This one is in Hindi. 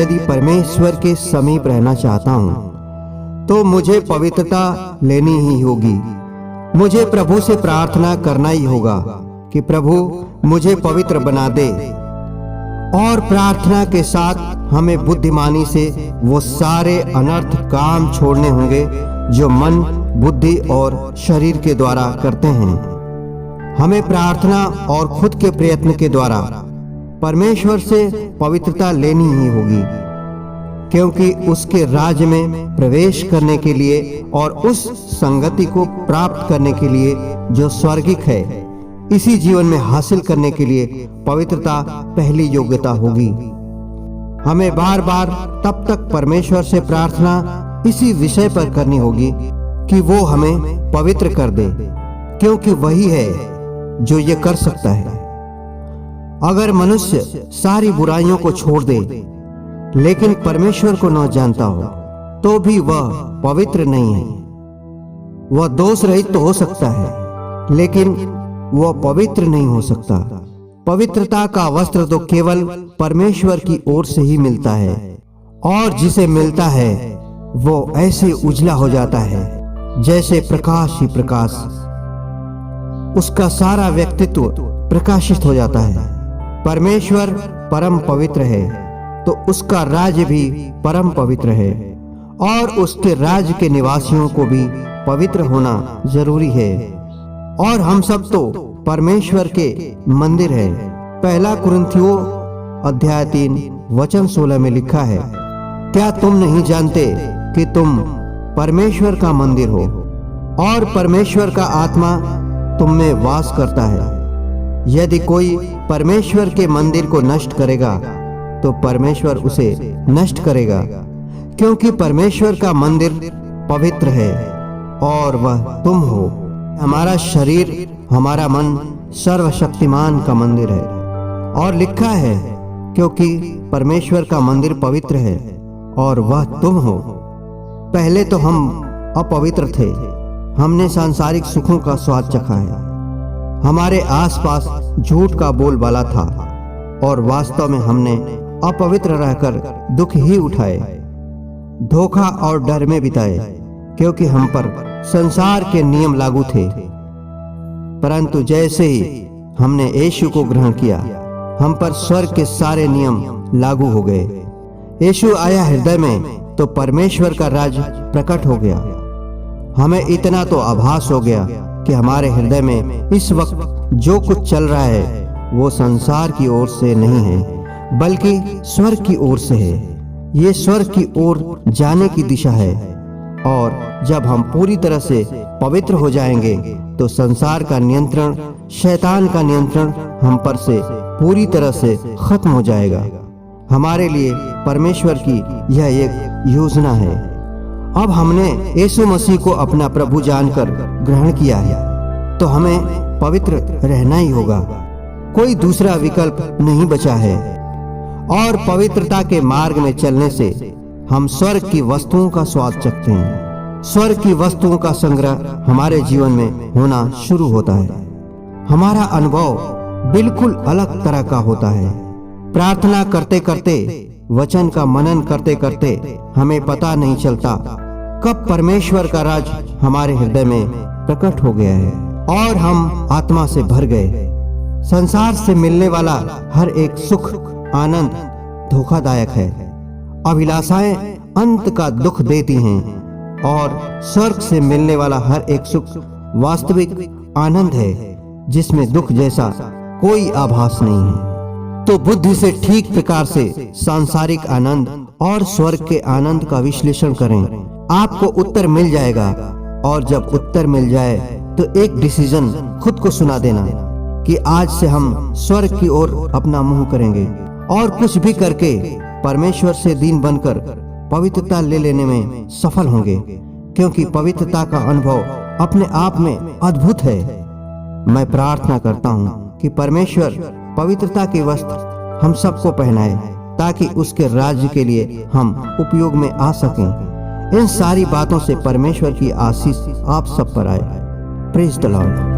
यदि परमेश्वर के समीप रहना चाहता हूँ तो मुझे पवित्रता लेनी ही होगी। मुझे प्रभु से प्रार्थना करना ही होगा कि प्रभु मुझे पवित्र बना दे, और प्रार्थना के साथ हमें बुद्धिमानी से वो सारे अनर्थ काम छोड़ने होंगे जो मन, बुद्धि और शरीर के द्वारा करते हैं। हमें प्रार्थना और खुद के प्रयत्न के द्वारा परमेश्वर से पवित्रता लेनी ही होगी, क्योंकि उसके राज्य में प्रवेश करने के लिए और उस संगति को प्राप्त करने के लिए जो स्वर्गिक है, इसी जीवन में हासिल करने के लिए पवित्रता पहली योग्यता होगी। हमें बार बार तब तक परमेश्वर से प्रार्थना इसी विषय पर करनी होगी कि वो हमें पवित्र कर दे, क्योंकि वही है जो ये कर सकता है। अगर मनुष्य सारी बुराइयों को छोड़ दे लेकिन परमेश्वर को न जानता हो तो भी वह पवित्र नहीं है। वह दोष रहित तो हो सकता है लेकिन वह पवित्र नहीं हो सकता। पवित्रता का वस्त्र तो केवल परमेश्वर की ओर से ही मिलता है, और जिसे मिलता है वो ऐसे उजला हो जाता है जैसे प्रकाश ही प्रकाश। उसका सारा व्यक्तित्व प्रकाशित हो जाता है। परमेश्वर परम पवित्र है तो उसका राज्य भी परम पवित्र है, और उसके राज्य के निवासियों को भी पवित्र होना जरूरी है। और हम सब तो परमेश्वर के मंदिर है। पहला कुरिन्थियों अध्याय 3 वचन 16 में लिखा है, क्या तुम नहीं जानते कि तुम परमेश्वर का मंदिर हो और परमेश्वर का आत्मा तुम में वास करता है। यदि कोई परमेश्वर के मंदिर को नष्ट करेगा तो परमेश्वर उसे नष्ट करेगा, क्योंकि परमेश्वर का मंदिर पवित्र है और वह तुम हो। हमारा शरीर, हमारा मन सर्वशक्तिमान का मंदिर है, और लिखा है क्योंकि परमेश्वर का मंदिर पवित्र है और वह तुम हो। पहले तो हम अपवित्र थे, हमने सांसारिक सुखों का स्वाद चखा है। हमारे आसपास झूठ का बोलबाला था और वास्तव में हमने अपवित्र रहकर दुख ही उठाए, धोखा और डर में बिताए, क्योंकि हम पर संसार के नियम लागू थे। परंतु जैसे ही हमने यीशु को ग्रहण किया, हम पर स्वर्ग के सारे नियम लागू हो गए। यीशु आया हृदय में तो परमेश्वर का राज प्रकट हो गया। हमें इतना तो आभास हो गया कि हमारे हृदय में इस वक्त जो कुछ चल रहा है वो संसार की ओर से नहीं है, बल्कि स्वर्ग की ओर से है। ये स्वर्ग की ओर जाने की दिशा है, और जब हम पूरी तरह से पवित्र हो जाएंगे तो संसार का नियंत्रण, शैतान का नियंत्रण हम पर से पूरी तरह से खत्म हो जाएगा। हमारे लिए परमेश्वर की यह एक योजना है। अब हमने यीशु मसीह को अपना प्रभु जानकर ग्रहण किया है तो हमें पवित्र रहना ही होगा। कोई दूसरा विकल्प नहीं बचा है, और पवित्रता के मार्ग में चलने से हम स्वर्ग की वस्तुओं का स्वाद चखते हैं। स्वर्ग की वस्तुओं का संग्रह हमारे जीवन में होना शुरू होता है। हमारा अनुभव बिल्कुल अलग तरह का होता है। प्रार्थना करते करते, वचन का मनन करते करते हमें पता नहीं चलता कब परमेश्वर का राज हमारे हृदय में प्रकट हो गया है और हम आत्मा से भर गए। संसार से मिलने वाला हर एक सुख, आनंद धोखादायक है। अभिलाषाएं अंत का दुख देती हैं, और स्वर्ग से मिलने वाला हर एक सुख वास्तविक आनंद है जिसमें दुख जैसा कोई आभास नहीं है। तो बुद्धि से ठीक प्रकार से सांसारिक आनंद और स्वर्ग के आनंद का विश्लेषण करें, आपको उत्तर मिल जाएगा। और जब उत्तर मिल जाए तो एक डिसीजन खुद को सुना देना कि आज से हम स्वर्ग की ओर अपना मुंह करेंगे, और कुछ भी करके परमेश्वर से दीन बनकर पवित्रता ले लेने में सफल होंगे, क्योंकि पवित्रता का अनुभव अपने आप में अद्भुत है। मैं प्रार्थना करता हूँ कि परमेश्वर पवित्रता के वस्त्र हम सबको पहनाए, ताकि उसके राज्य के लिए हम उपयोग में आ सकें। इन सारी बातों से परमेश्वर की आशीष आप सब पर आए। Praise the Lord.